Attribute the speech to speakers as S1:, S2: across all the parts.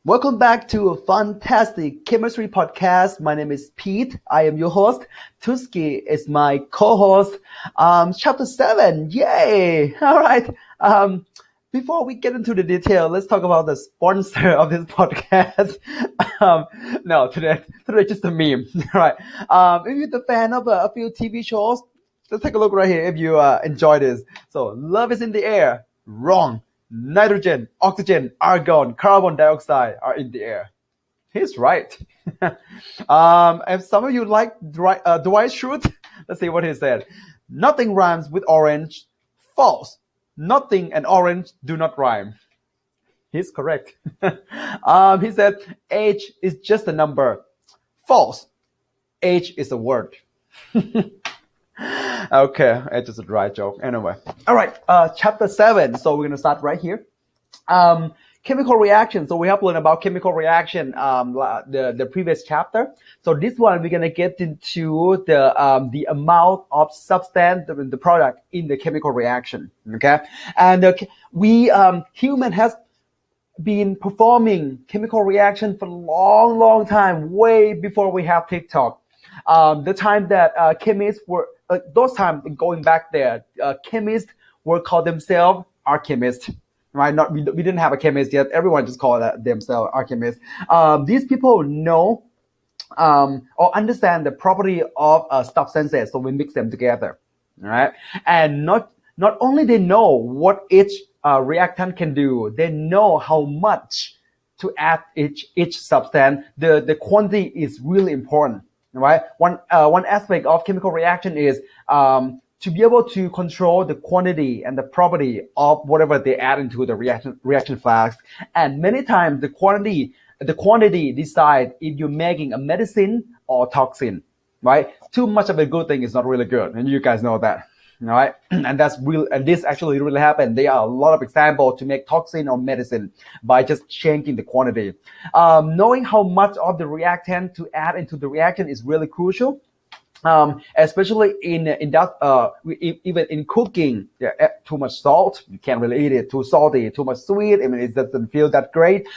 S1: Welcome back to a fantastic chemistry podcast. My name is Pete. I am your host. Tuski is my co-host. Chapter 7. Yay! All right. Before we get into the detail, let's talk about the sponsor of this podcast. No, today just a meme. All right. If you're the fan of a few TV shows, let's take a look right here if you enjoy this. So, love is in the air. Wrong. Nitrogen, oxygen, argon, carbon dioxide are in the air. He's right. If some of you like Dwight Schrute, let's see what he said. Nothing rhymes with orange. False. Nothing and orange do not rhyme. He's correct. He said age is just a number. False. Age is a word. Okay, it's just a dry joke. Anyway, all right. Chapter 7. So we're gonna start right here. Chemical reaction. So we have learned about chemical reaction. The previous chapter. So this one we're gonna get into the amount of substance, the product in the chemical reaction. Okay, and we human has been performing chemical reaction for a long time, way before we have TikTok. The time that chemists were, those times going back there, chemists were called themselves alchemists, right? We didn't have a chemist yet. Everyone just called themselves alchemists. These people know or understand the property of substances, so we mix them together, right? And not only they know what each reactant can do, they know how much to add each substance. The quantity is really important. Right. One aspect of chemical reaction is to be able to control the quantity and the property of whatever they add into the reaction flask. And many times the quantity decide if you're making a medicine or toxin. Right. Too much of a good thing is not really good, and you guys know that. All right, and that's real, and this actually really happened. There are a lot of examples to make toxin or medicine by just changing the quantity. Knowing how much of the reactant to add into the reaction is really crucial, especially in even in cooking. Yeah, too much salt, you can't really eat it. Too salty, too much sweet, I mean, it doesn't feel that great.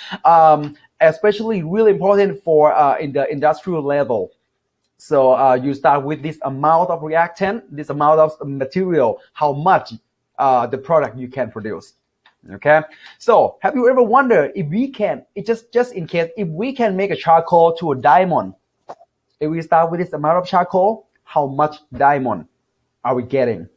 S1: Especially really important for in the industrial level. So you start with this amount of reactant, this amount of material, how much the product you can produce. Okay. So have you ever wondered if we can, just in case, if we can make a charcoal to a diamond, if we start with this amount of charcoal, how much diamond are we getting?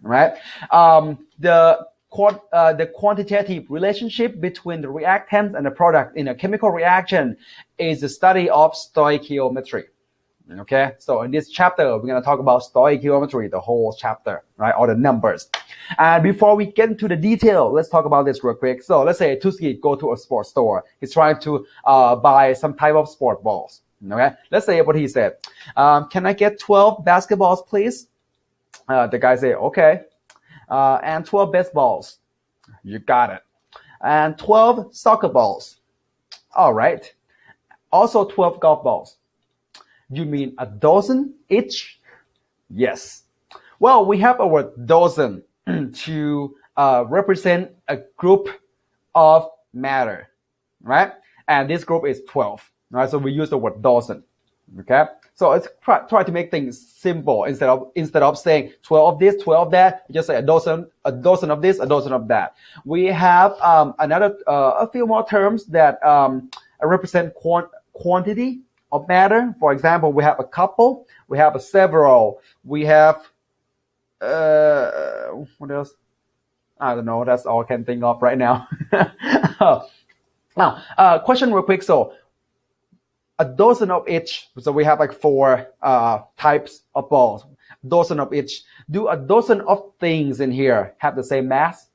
S1: Right? The quantitative relationship between the reactants and the product in a chemical reaction is the study of stoichiometry. Okay, so in this chapter, we're going to talk about stoichiometry, the whole chapter, right? All the numbers. And before we get into the detail, let's talk about this real quick. So let's say Tuski go to a sports store. He's trying to buy some type of sport balls. Okay, let's say what he said. Can I get 12 basketballs, please? The guy said, okay. And 12 baseballs. You got it. And 12 soccer balls. All right. Also 12 golf balls. You mean a dozen each? Yes. Well, we have our dozen to represent a group of matter, right? And this group is 12, right? So we use the word dozen, okay? So let's try to make things simple. Instead of saying 12 of this, 12 of that, just say a dozen of this, a dozen of that. We have a few more terms that represent quantity of matter. For example, we have a couple, we have a several, we have what else? I don't know. That's all I can think of right now. Now, question real quick. So, a dozen of each. So we have like 4 types of balls. Dozen of each. Do a dozen of things in here have the same mass?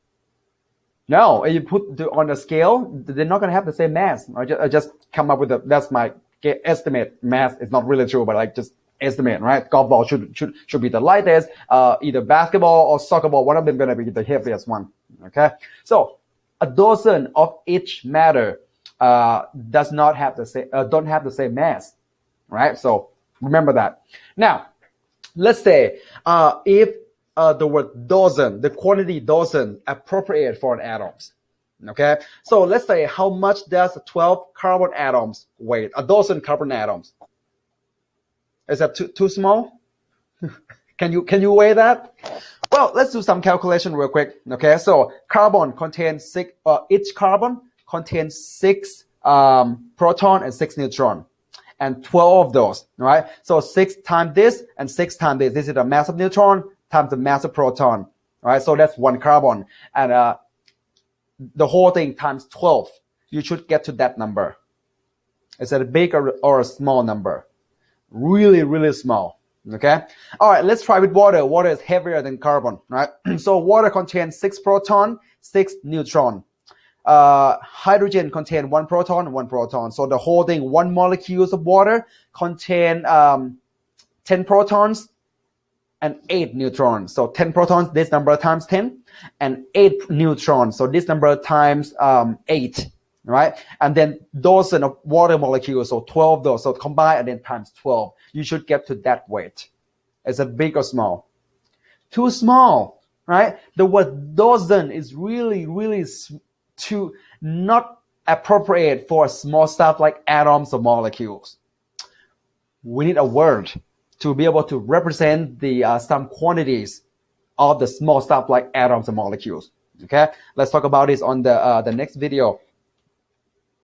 S1: No. If you put on a scale, they're not going to have the same mass. I just come up with that's my estimate. Mass is not really true, but like just estimate, right? Golf ball should be the lightest. Either basketball or soccer ball, one of them gonna be the heaviest one. Okay, so a dozen of each matter does not have the same don't have the same mass, right? So remember that. Now, let's say if the word dozen, the quantity dozen, appropriate for an atoms. Okay, so let's say how much does 12 carbon atoms weigh? A dozen carbon atoms. Is that too small? Can you weigh that? Well, let's do some calculation real quick. Okay, so carbon contains six. Each carbon contains 6 proton and 6 neutron, and 12 of those. Right. So 6 times this and 6 times this. This is the mass of neutron times the mass of proton. Right. So that's 1 carbon, and the whole thing times 12. You should get to that number. Is that a big or a small number? Really, really small. Okay. All right. Let's try with water. Water is heavier than carbon, right? So water contains 6 proton, 6 neutron. Hydrogen contains 1 proton, 1 proton. So the whole thing, 1 molecules of water contain 10 protons and 8 neutrons. So 10 protons, this number times 10, and 8 neutrons. So this number times 8. Right? And then dozen of water molecules, so 12 those. So combine and then times 12. You should get to that weight. Is it big or small? Too small, right? The word dozen is really, really too not appropriate for small stuff like atoms or molecules. We need a word to be able to represent the some quantities of the small stuff like atoms and molecules. Okay? Let's talk about this on the next video.